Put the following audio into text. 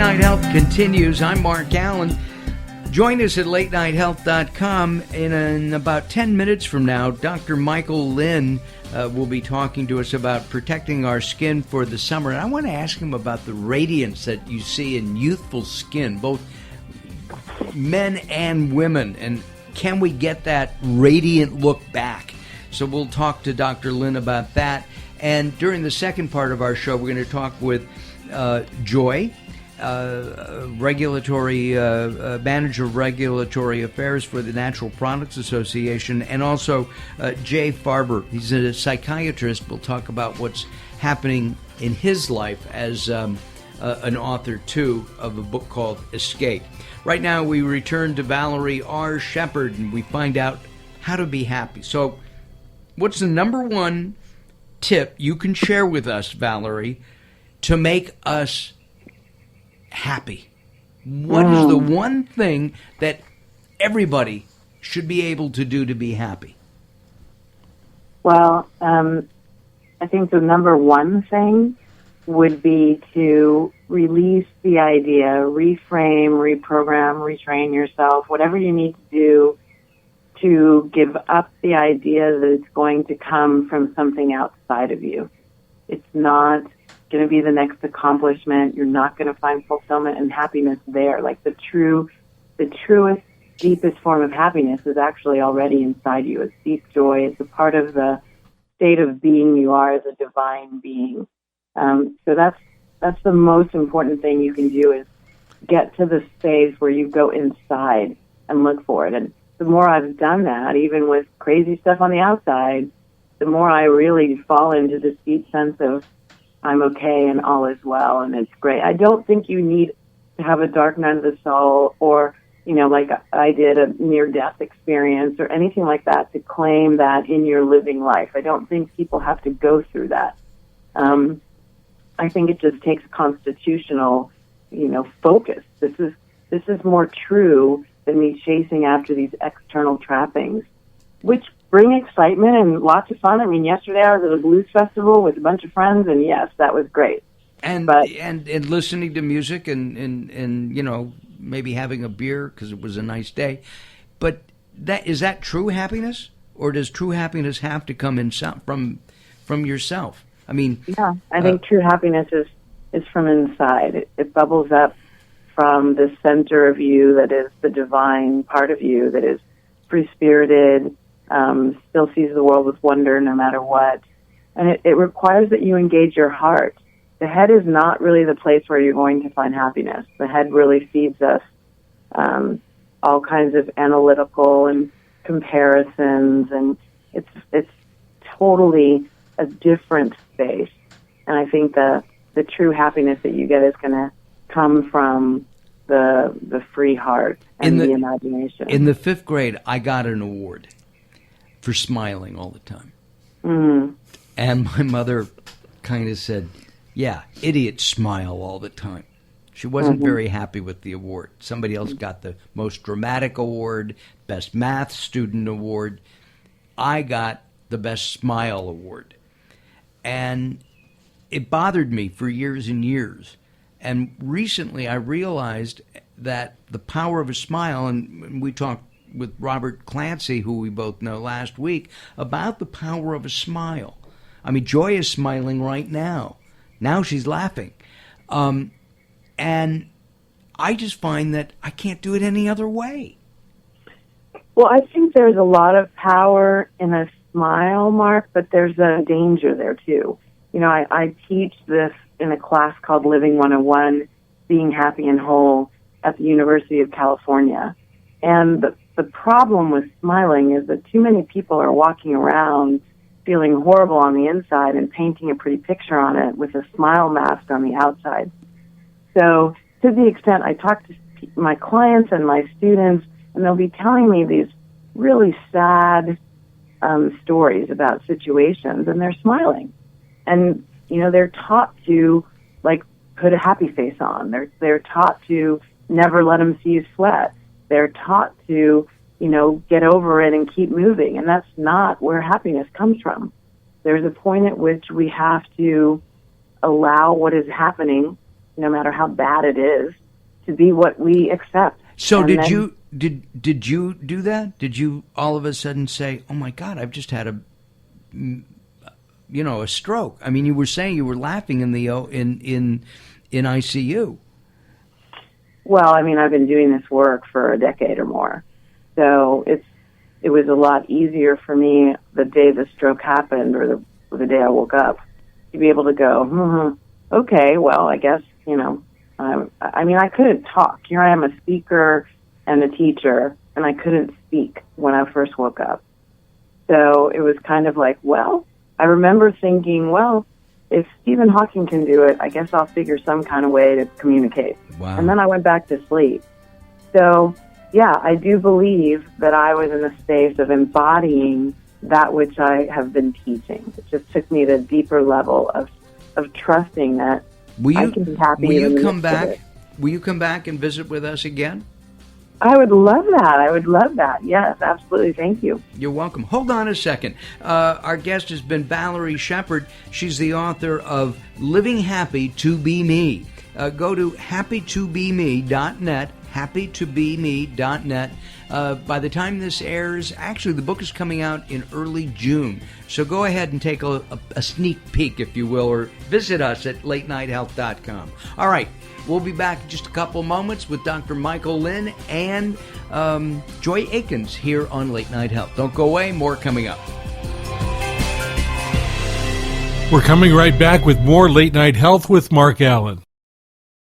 Night Health continues. I'm Mark Alyn. Join us at latenighthealth.com. In about 10 minutes from now, Dr. Michael Lynn will be talking to us about protecting our skin for the summer. And I want to ask him about the radiance that you see in youthful skin, both men and women. And can we get that radiant look back? So we'll talk to Dr. Lynn about that. And during the second part of our show, we're going to talk with Joy, regulatory manager of regulatory affairs for the Natural Products Association, and also Jay Farber. He's a psychiatrist. We'll talk about what's happening in his life as an author, too, of a book called Escape. Right now, we return to Valerie R. Sheppard, and we find out how to be happy. So what's the number one tip you can share with us, Valerie, to make us happy? What is the one thing that everybody should be able to do to be happy? Well, I think the number one thing would be to release the idea, reframe, reprogram, retrain yourself, whatever you need to do to give up the idea that it's going to come from something outside of you. It's not going to be the next accomplishment. You're not going to find fulfillment and happiness there. Like the truest, deepest form of happiness is actually already inside you. It's deep joy. It's a part of the state of being you are as a divine being. So that's the most important thing you can do, is get to the space where you go inside and look for it. And the more I've done that, even with crazy stuff on the outside, the more I really fall into this deep sense of I'm okay and all is well and it's great. I don't think you need to have a dark night of the soul or, like I did, a near-death experience or anything like that to claim that in your living life. I don't think people have to go through that. I think it just takes constitutional, focus. This is more true than me chasing after these external trappings, which bring excitement and lots of fun. I mean, yesterday I was at a blues festival with a bunch of friends, and yes, that was great. And listening to music and maybe having a beer because it was a nice day. But is that true happiness, or does true happiness have to come from yourself? I mean, yeah, I think true happiness is from inside. It bubbles up from the center of you that is the divine part of you that is free-spirited, still sees the world with wonder no matter what. And it requires that you engage your heart. The head is not really the place where you're going to find happiness. The head really feeds us all kinds of analytical and comparisons, and it's totally a different space. And I think the true happiness that you get is going to come from the free heart and the imagination. In the 5th grade, I got an award for smiling all the time. Mm-hmm. And my mother kind of said, yeah, idiots smile all the time. She wasn't very happy with the award. Somebody else got the most dramatic award, best math student award. I got the best smile award. And it bothered me for years and years. And recently I realized that the power of a smile, and we talked with Robert Clancy, who we both know, last week, about the power of a smile. I mean, Joy is smiling right now. Now she's laughing. And I just find that I can't do it any other way. Well, I think there's a lot of power in a smile, Mark, but there's a danger there, too. I teach this in a class called Living 101, Being Happy and Whole, at the University of California. And the problem with smiling is that too many people are walking around feeling horrible on the inside and painting a pretty picture on it with a smile mask on the outside. So to the extent I talk to my clients and my students, and they'll be telling me these really sad stories about situations, and they're smiling. And, they're taught to, put a happy face on. They're taught to never let them see you sweat. They're taught to, get over it and keep moving. And that's not where happiness comes from. There's a point at which we have to allow what is happening no matter how bad it is, to be what we accept. So And did then- you do that? Did you all of a sudden say, "Oh my God, I've just had a stroke"? I mean, you were saying you were laughing in the in ICU. Well, I mean, I've been doing this work for a decade or more, so it was a lot easier for me the day the stroke happened or the day I woke up to be able to go, okay, well, I guess, I mean, I couldn't talk. Here I am, a speaker and a teacher, and I couldn't speak when I first woke up. So it was kind of like, well, I remember thinking, well, if Stephen Hawking can do it, I guess I'll figure some kind of way to communicate. Wow. And then I went back to sleep. So, yeah, I do believe that I was in a space of embodying that which I have been teaching. It just took me to a deeper level of trusting that I can be happy. Will in you the come midst of back? it. Will you come back and visit with us again? I would love that. I would love that. Yes, absolutely. Thank you. You're welcome. Hold on a second. Our guest has been Valerie Sheppard. She's the author of Living Happy to Be Me. Go to happytobeme.net, happytobeme.net. By the time this airs, actually the book is coming out in early June. So go ahead and take a sneak peek, if you will, or visit us at latenighthealth.com. All right. We'll be back in just a couple moments with Dr. Michael Lynn and Joy Akins here on Late Night Health. Don't go away. More coming up. We're coming right back with more Late Night Health with Mark Alyn.